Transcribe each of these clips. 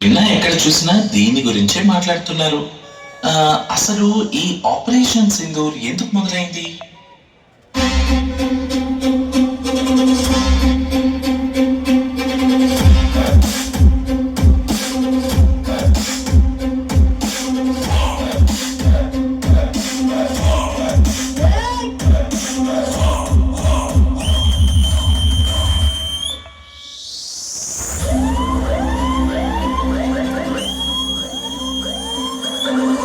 నిన్న ఎక్కడ చూసినా దీని గురించే మాట్లాడుతున్నారు. అసలు ఈ ఆపరేషన్ సింధూర్ ఎందుకు మొదలైంది?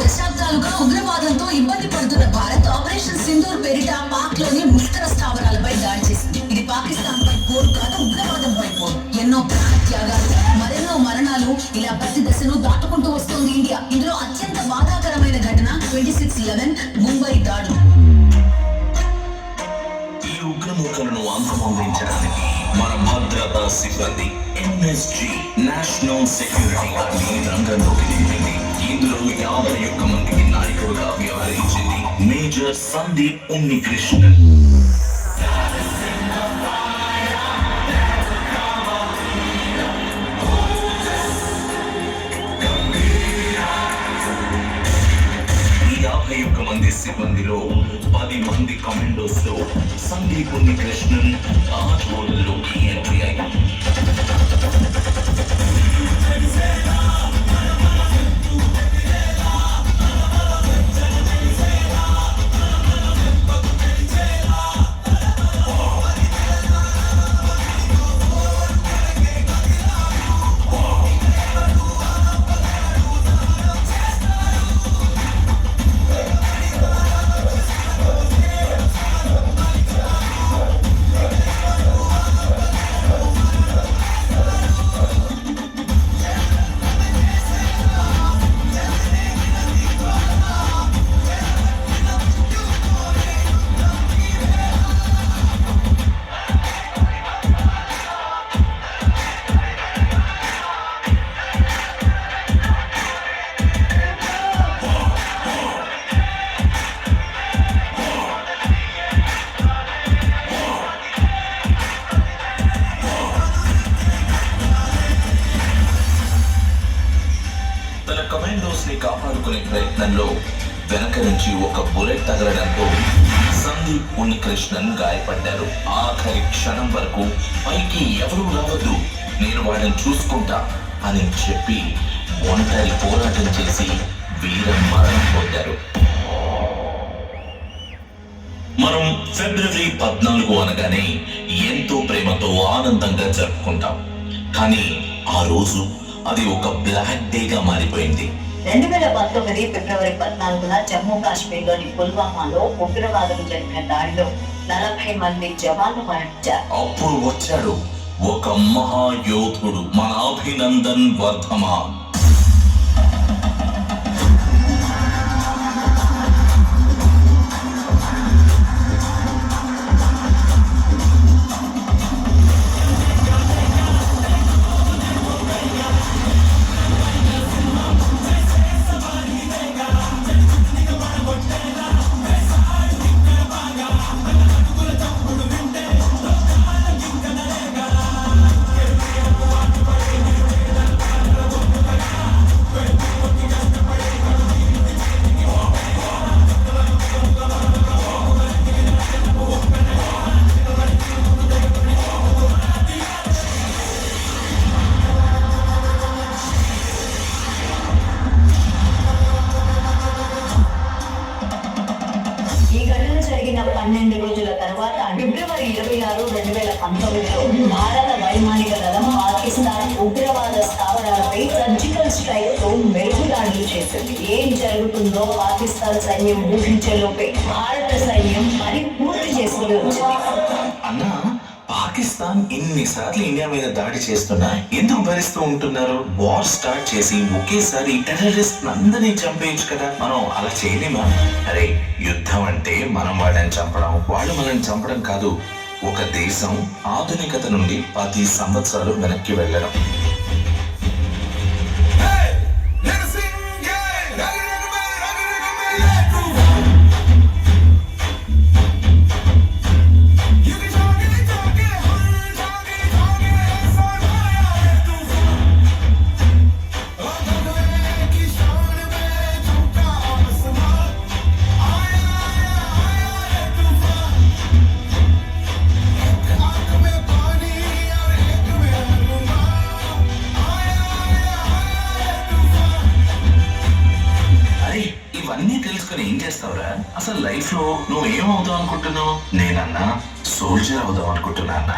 దశాబ్దాలుగా ఉగ్రవాదంతో ఇబ్బంది పడుతున్న భారత్ ఆపరేషన్ సింధూర్ పేరిట పాక్ లోని ముష్కర స్థావరాలపై దాడి చేసింది. ఇది పాకిస్తాన్ పై పోరు కాదు, ఉగ్రవాదంపై పోరు. ఎన్నో ప్రాణ త్యాగాలు, మరెన్నో మరణాలు, ఇలా ప్రతి దశను దాటుకుంటూ వస్తోంది ఇండియా. ఇందులో అత్యంత బాధాకరమైన ఘటన 26/11 ముంబై దాడులు. ఈ ఉగ్రమూకలను అంతమొందించడానికి మన భద్రతా సిబ్బంది NSG నేషనల్ సెక్యూరిటీ గార్డ్ రంగంలోకి దిగింది. ఇందులో 51 మందికి నాయకుడుగా వ్యవహరించింది మేజర్ సందీప్ ఉన్నికృష్ణన్. ఈ 51 మంది సిబ్బందిలో 10 మంది కమాండోస్ లో సందీప్ ఉన్నికృష్ణన్ ఆ రోజుల్లోకి ఎంట్రీ అయ్యారు. కమాండోస్ ని కాపాడుకునే ప్రయత్నంలో వెనక నుంచి ఒక బుల్లెట్ తగలడంతో సందీప్ ఉన్నికృష్ణన్ గాయపడ్డారు. ఆఖరి క్షణం వరకు పైకి ఎవరూ రావద్దు, నేను వాడిని చూసుకుంటా అని చెప్పి ఒంటరి పోరాటం చేసి వీర మరణం పొందారు. మనం ఫిబ్రవరి 14 అనగానే ఎంతో ప్రేమతో ఆనందంగా జరుపుకుంటాం. కానీ ఆ రోజు అది ఒక బ్లాక్ డేగా మారిపోయింది. 2019 ఫిబ్రవరి 14న జమ్మూ కాశ్మీర్ లోని పుల్వామాలో ఉగ్రవాదులు జరిపిన దాడిలో 40 మంది జవాన్లు మరణించారు. అప్పుడు వచ్చాడు ఒక మహాయోధుడు, మన అభినందన్ వర్ధమాన్. ఈ ఘటన జరిగిన 12 రోజుల తర్వాత ఫిబ్రవరి 26, 2019లో భారత వైమానిక దళం పాకిస్తాన్ ఉగ్రవాద స్థావరాలపై సర్జికల్ స్ట్రైక్ తో మెరుపుదాడులు చేసింది. ఏం జరుగుతుందో పాకిస్తాన్ సైన్యం ఊహించేలోపే భారత సైన్యం పని పూర్తి చేసుకుని వచ్చింది. అన్నా, పాకిస్తాన్ ఇన్నిసార్లు ఇండియా మీద దాడి చేస్తున్నా ఎందుకు భరిస్తూ ఉంటున్నారు? వార్ స్టార్ట్ చేసి ఒకేసారి టెర్రరిస్ట్ అందరినీ చంపేయచ్చు కదా. మనం అలా చేయలేమా? అరే, యుద్ధం అంటే మనం వాళ్ళని చంపడం, వాళ్ళు మనల్ని చంపడం కాదు. ఒక దేశం ఆధునికత నుండి 10 సంవత్సరాలు వెనక్కి వెళ్ళడం. చేస్తావురా? అసలు లైఫ్ లో నువ్వు ఏమవుతావు అనుకుంటున్నావు? నేనన్నా సోల్జర్ అవుదాం అనుకుంటున్నా అన్న.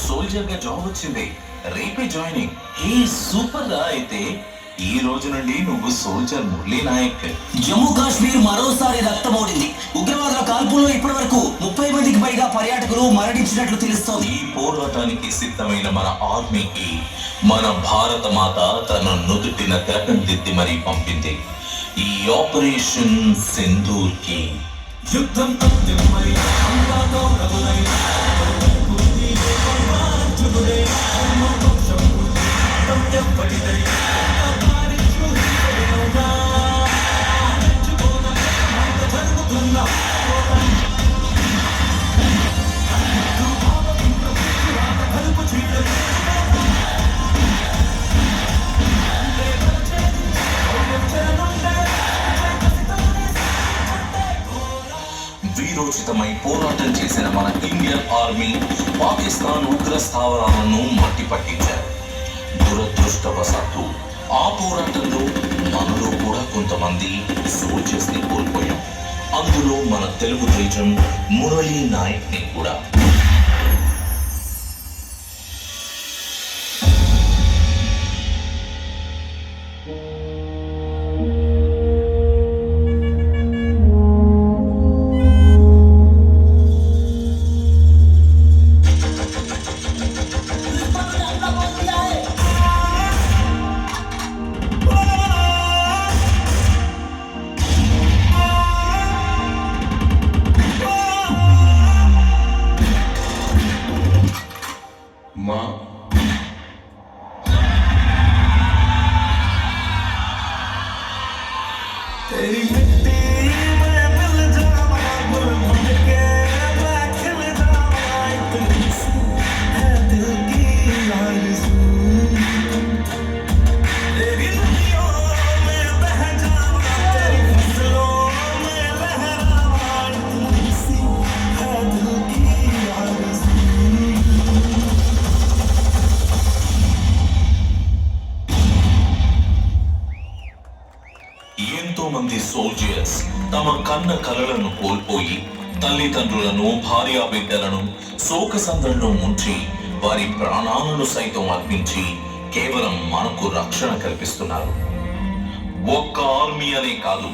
సోల్జర్ గా జాబ్ వచ్చింది, రేపే జాయినింగ్. ఏ సూపర్ రా! అయితే ఈ రోజు నుండి నువ్వు సోల్జర్ మురళీ నాయక్. జమ్మూ కాశ్మీర్ మరోసారి రక్తమోడింది. ఉగ్రవాదుల కాల్పుల్లో ఇప్పటి వరకు 30 మందికి పైగా పర్యాటకులు మరణించినట్లు తెలుస్తోంది. ఈ పోరాటానికి సిద్ధమైన మన ఆర్మీకి మన భారత మాత తన నుదుటిన గ్రహం దిద్ది మరీ పంపింది. ఈ ఆపరేషన్ సింధూర్ కి యుద్ధం వీరోచితమై పోరాటం చేసిన మన ఇండియన్ ఆర్మీ పాకిస్తాన్ ఉగ్ర స్థావరాలను మట్టి పట్టించారు. దురదృష్టవశాత్తు ఆ పోరాటంలో మనలో కూడా కొంతమంది సోల్జర్స్ ని కోల్పోయాం. అందులో మన తెలుగు తేజం మురళీ నాయక్ ని కూడా. ఎంతో మంది సోల్జర్స్ తమ కన్న కలలను కోల్పోయి తల్లిదండ్రులను, భార్యా బిడ్డలను శోకసంద్రంలో ముంచి వారి ప్రాణాలను సైతం అర్పించి కేవలం మనకు రక్షణ కల్పిస్తున్నారు. ఒక్క ఆర్మీ అనే కాదు,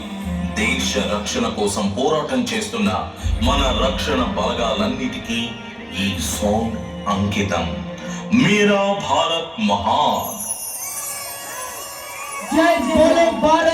దేశ రక్షణ కోసం పోరాటం చేస్తున్న మన రక్షణ బలగాలన్నిటికీ ఈ సాంగ్ అంకితం. మేరా భారత్ మహాన్. జై బోలో భారత్